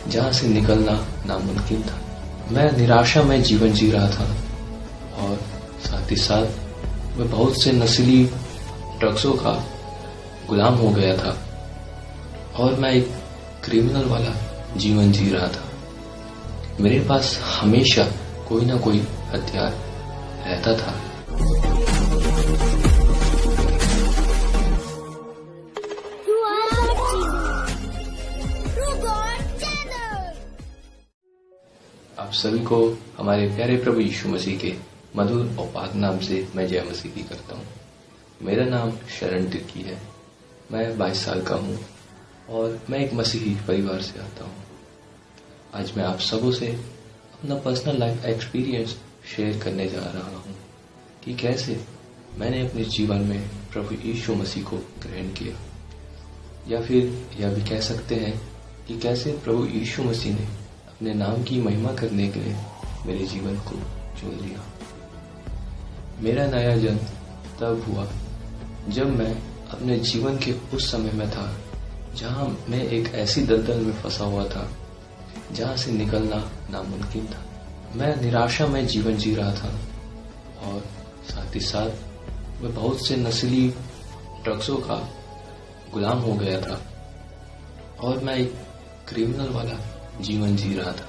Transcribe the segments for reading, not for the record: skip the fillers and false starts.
जहाँ से निकलना नामुमकिन था। मैं निराशा में जीवन जी रहा था और साथ ही साथ मैं बहुत से नस्ली ड्रग्सों का गुलाम हो गया था और मैं एक क्रिमिनल वाला जीवन जी रहा था। मेरे पास हमेशा कोई ना कोई हथियार रहता था। आप सभी को हमारे प्यारे प्रभु यीशु मसीह के मधुर और पाक नाम से मैं जय मसीह की करता हूँ। मेरा नाम शरण तिर्की है। मैं 22 साल का हूँ और मैं एक मसीही परिवार से आता हूँ। आज मैं आप सबों से अपना पर्सनल लाइफ एक्सपीरियंस शेयर करने जा रहा हूँ कि कैसे मैंने अपने जीवन में प्रभु यीशु मसीह को ग्रहण किया, या फिर यह भी कह सकते हैं कि कैसे प्रभु यीशु मसीह ने अपने नाम की महिमा करने के लिए मेरे जीवन को चुन लिया। मेरा नया जन्म तब हुआ जब मैं अपने जीवन के उस समय में था जहां मैं एक ऐसी दलदल में फंसा हुआ था जहां से निकलना नामुमकिन था। मैं निराशा में जीवन जी रहा था और साथ ही साथ मैं बहुत से नस्ली ड्रग्सों का गुलाम हो गया था और मैं एक क्रिमिनल वाला जीवन जी रहा था।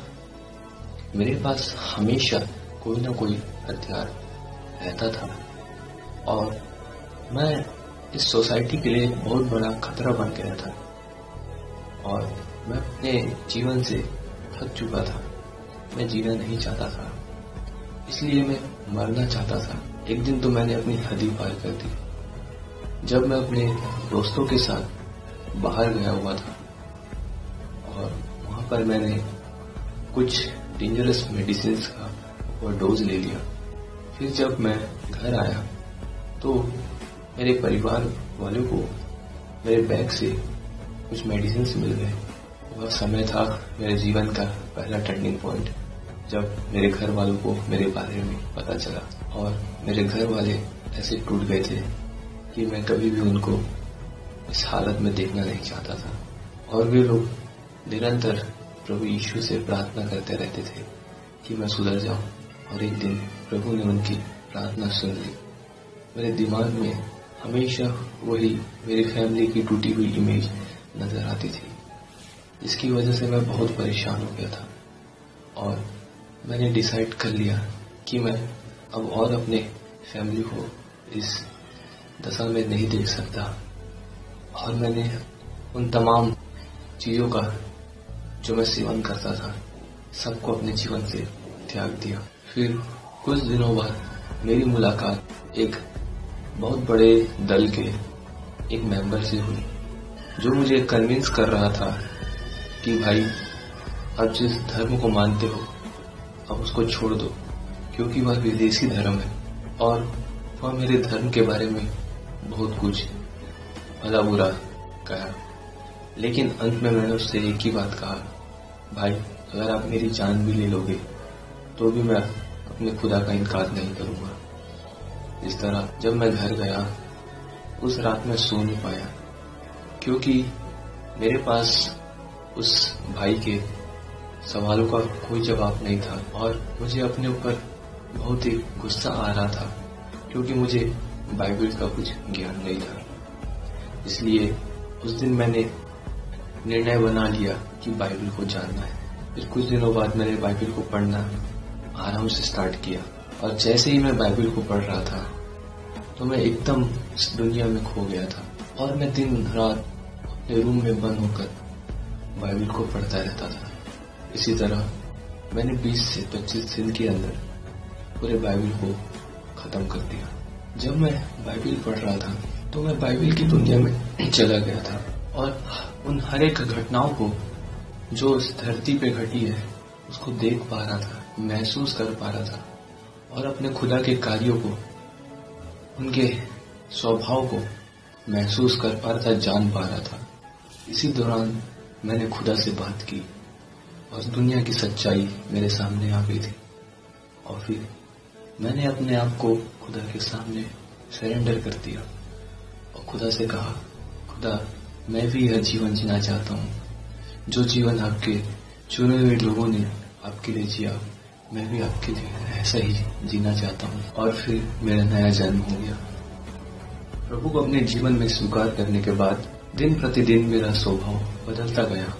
मेरे पास हमेशा कोई ना कोई हथियार रहता था और मैं इस सोसाइटी के लिए एक बहुत बड़ा खतरा बन गया था और मैं अपने जीवन से थक चुका था। मैं जीना नहीं चाहता था, इसलिए मैं मरना चाहता था। एक दिन तो मैंने अपनी हद ही पार कर दी जब मैं अपने दोस्तों के साथ बाहर गया हुआ था और वहां पर मैंने कुछ डेंजरस मेडिसिन का ओवरडोज ले लिया। फिर जब मैं घर आया तो मेरे परिवार वालों को मेरे बैग से कुछ मेडिसिन मिल गए। वह समय था मेरे जीवन का पहला टर्निंग पॉइंट, जब मेरे घर वालों को मेरे बारे में पता चला और मेरे घर वाले ऐसे टूट गए थे कि मैं कभी भी उनको इस हालत में देखना नहीं चाहता था। और वे लोग निरंतर प्रभु यीशु से प्रार्थना करते रहते थे कि मैं सुधर जाऊं, और एक दिन प्रभु ने उनकी प्रार्थना सुन ली। मेरे दिमाग में हमेशा वही मेरी फैमिली की टूटी हुई इमेज नजर आती थी, जिसकी वजह से मैं बहुत परेशान हो गया था और मैंने डिसाइड कर लिया कि मैं अब और अपने फैमिली को इस दशा में नहीं देख सकता। और मैंने उन तमाम चीज़ों का जो मैं सेवन करता था सबको अपने जीवन से त्याग दिया। फिर कुछ दिनों बाद मेरी मुलाकात एक बहुत बड़े दल के एक मेंबर से हुई, जो मुझे कन्विंस कर रहा था कि भाई अब जिस धर्म को मानते हो अब उसको छोड़ दो, क्योंकि वह विदेशी धर्म है। और वह मेरे धर्म के बारे में बहुत कुछ भला बुरा कहा, लेकिन अंत में मैंने उससे एक ही बात कहा, भाई अगर आप मेरी जान भी ले लोगे तो भी मैं अपने खुदा का इनकार नहीं करूंगा। इस तरह जब मैं घर गया उस रात में सो नहीं पाया, क्योंकि मेरे पास उस भाई के सवालों का कोई जवाब नहीं था और मुझे अपने ऊपर बहुत ही गुस्सा आ रहा था, क्योंकि मुझे बाइबल का कुछ ज्ञान नहीं था। इसलिए उस दिन मैंने निर्णय बना लिया कि बाइबल को जानना है। फिर कुछ दिनों बाद मैंने बाइबल को पढ़ना आराम से स्टार्ट किया, और जैसे ही मैं बाइबल को पढ़ रहा था तो मैं एकदम इस दुनिया में खो गया था और मैं दिन रात अपने रूम में बंद होकर बाइबल को पढ़ता रहता था। इसी तरह मैंने 20 से 25 दिन के अंदर पूरे बाइबल को खत्म कर दिया। जब मैं बाइबल पढ़ रहा था तो मैं बाइबल की दुनिया में चला गया था और उन हर एक घटनाओं को जो इस धरती पे घटी है उसको देख पा रहा था, महसूस कर पा रहा था और अपने खुदा के कार्यों को, उनके स्वभाव को महसूस कर पा रहा था, जान पा रहा था। इसी दौरान मैंने खुदा से बात की और दुनिया की सच्चाई मेरे सामने आ गई थी, और फिर मैंने अपने आप को खुदा के सामने सरेंडर कर दिया और खुदा से कहा, खुदा मैं भी यह जीवन जीना चाहता हूँ जो जीवन आपके चुने हुए लोगों ने आपके लिए जिया, मैं भी आपके लिए ऐसा ही जीना चाहता हूँ। और फिर मेरा नया जन्म हो गया। प्रभु को अपने जीवन में स्वीकार करने के बाद दिन प्रतिदिन मेरा स्वभाव बदलता गया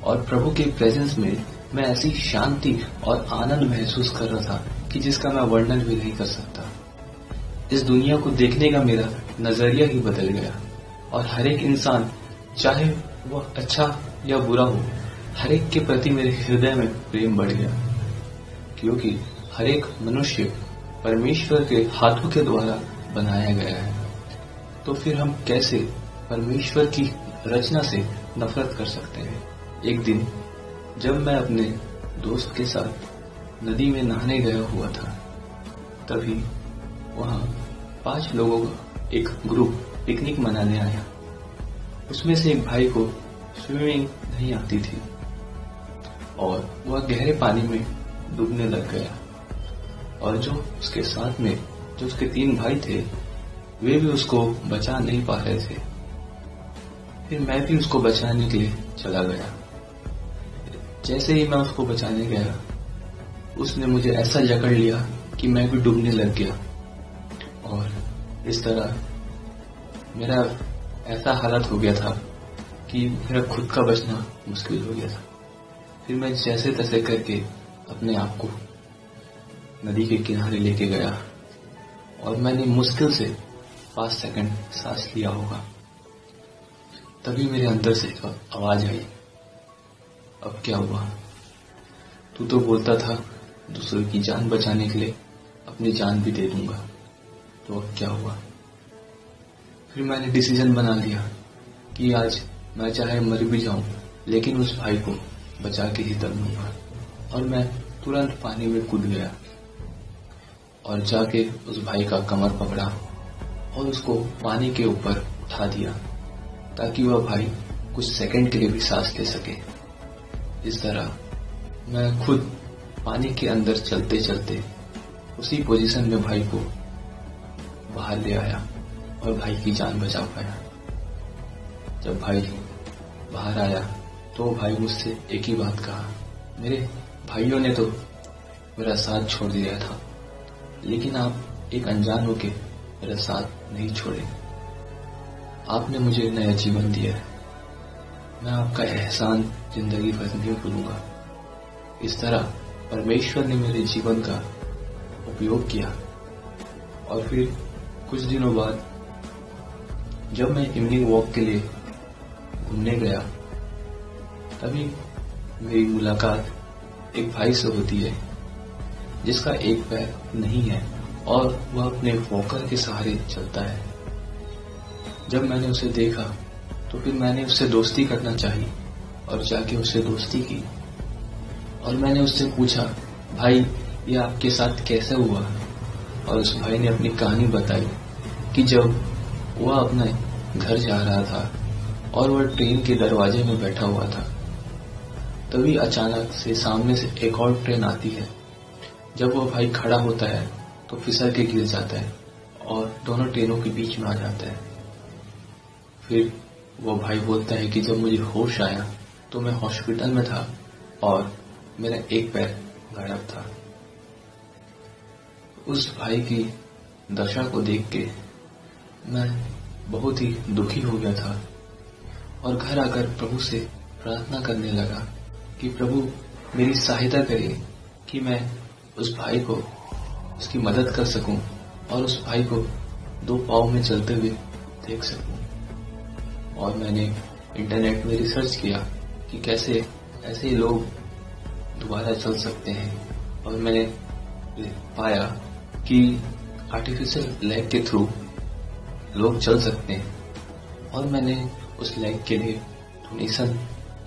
और प्रभु के प्रेजेंस में मैं ऐसी शांति और आनंद महसूस कर रहा था कि जिसका मैं वर्णन भी नहीं कर सकता। इस दुनिया को देखने का मेरा नजरिया ही बदल गया और हर एक इंसान, चाहे वह अच्छा या बुरा हो, हर एक के प्रति मेरे हृदय में प्रेम बढ़ गया, क्योंकि हर एक मनुष्य परमेश्वर के हाथों के द्वारा बनाया गया है। तो फिर हम कैसे परमेश्वर की रचना से नफरत कर सकते हैं? एक दिन जब मैं अपने दोस्त के साथ नदी में नहाने गया हुआ था, तभी वहां 5 लोगों का एक ग्रुप पिकनिक मनाने आया। उसमें से एक भाई को स्विमिंग नहीं आती थी और वह गहरे पानी में डूबने लग गया और जो उसके साथ में जो उसके 3 भाई थे वे भी उसको बचा नहीं पा रहे थे। फिर मैं भी उसको बचाने के लिए चला गया। जैसे ही मैं उसको बचाने गया, उसने मुझे ऐसा जकड़ लिया कि मैं भी डूबने लग गया और इस तरह मेरा ऐसा हालत हो गया था कि मेरा खुद का बचना मुश्किल हो गया था। फिर मैं जैसे तैसे करके अपने आप को नदी के किनारे लेके गया और मैंने मुश्किल से 5 सेकंड सांस लिया होगा। तभी मेरे अंदर से आवाज आई, अब क्या हुआ? तू तो बोलता था दूसरों की जान बचाने के लिए अपनी जान भी दे दूंगा, तो अब क्या हुआ? फिर मैंने डिसीजन बना लिया कि आज मैं चाहे मर भी जाऊं, लेकिन उस भाई को बचा के ही तरूंगा। और मैं तुरंत पानी में कूद गया और जाके उस भाई का कमर पकड़ा और उसको पानी के ऊपर उठा दिया ताकि वह भाई कुछ सेकंड के लिए भी सांस ले सके। इस तरह मैं खुद पानी के अंदर चलते चलते उसी पोजीशन में भाई को बाहर ले आया और भाई की जान बचा पाया। जब भाई बाहर आया तो भाई मुझसे एक ही बात कहा, मेरे भाइयों ने तो मेरा साथ छोड़ दिया था, लेकिन आप एक अनजान होके मेरा साथ नहीं छोड़े। आपने मुझे नया जीवन दिया है, मैं आपका एहसान जिंदगी भर नहीं भूलूंगा। इस तरह परमेश्वर ने मेरे जीवन का उपयोग किया। और फिर कुछ दिनों बाद जब मैं इवनिंग वॉक के लिए घूमने गया, तभी मेरी मुलाकात एक भाई से होती है जिसका एक पैर नहीं है और वह अपने वॉकर के सहारे चलता है। जब मैंने उसे देखा तो फिर मैंने उससे दोस्ती करना चाही और जाके उससे दोस्ती की और मैंने उससे पूछा, भाई ये आपके साथ कैसे हुआ? और उस भाई ने अपनी कहानी बताई कि जब वह अपने घर जा रहा था और वह ट्रेन के दरवाजे में बैठा हुआ था, तभी अचानक से सामने से एक और ट्रेन आती है। जब वह भाई खड़ा होता है तो फिसल के गिर जाता है और दोनों ट्रेनों के बीच में आ जाता है। फिर वो भाई बोलता है कि जब मुझे होश आया तो मैं हॉस्पिटल में था और मेरा एक पैर गायब था। उस भाई की दशा को देख के मैं बहुत ही दुखी हो गया था और घर आकर प्रभु से प्रार्थना करने लगा कि प्रभु मेरी सहायता करे कि मैं उस भाई को उसकी मदद कर सकूं और उस भाई को 2 पांव में चलते हुए देख सकूं। और मैंने इंटरनेट में रिसर्च किया कि कैसे ऐसे लोग दोबारा चल सकते हैं और मैंने पाया कि आर्टिफिशियल लेग के थ्रू लोग चल सकते हैं और मैंने उस लेग के लिए डोनेशन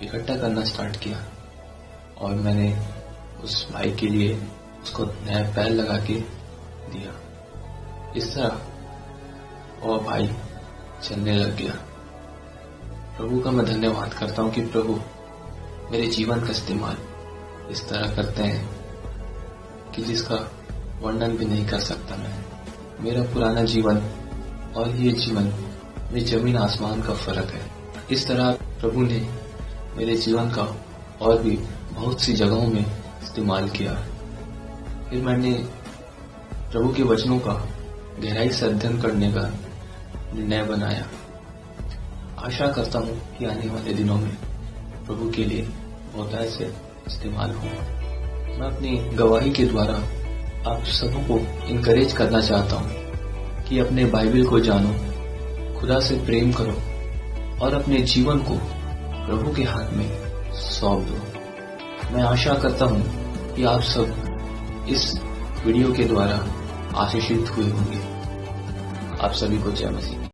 इकट्ठा करना स्टार्ट किया और मैंने उस भाई के लिए उसको नया पैर लगा के दिया। इस तरह और भाई चलने लग गया। प्रभु का मैं धन्यवाद करता हूँ कि प्रभु मेरे जीवन का इस्तेमाल इस तरह करते हैं कि जिसका वर्णन भी नहीं कर सकता मैं। मेरा पुराना जीवन और ये जीवन में जमीन आसमान का फर्क है। इस तरह प्रभु ने मेरे जीवन का और भी बहुत सी जगहों में इस्तेमाल किया। फिर मैंने प्रभु के वचनों का गहराई से अध्ययन करने का निर्णय बनाया। आशा करता हूँ कि आने वाले दिनों में प्रभु के लिए बहुत से इस्तेमाल हो। मैं अपनी गवाही के द्वारा आप सबको इनकरेज करना चाहता हूँ कि अपने बाइबल को जानो, खुदा से प्रेम करो और अपने जीवन को प्रभु के हाथ में सौंप दो। मैं आशा करता हूँ कि आप सब इस वीडियो के द्वारा आशीषित हुए होंगे। आप सभी को जय मसीह।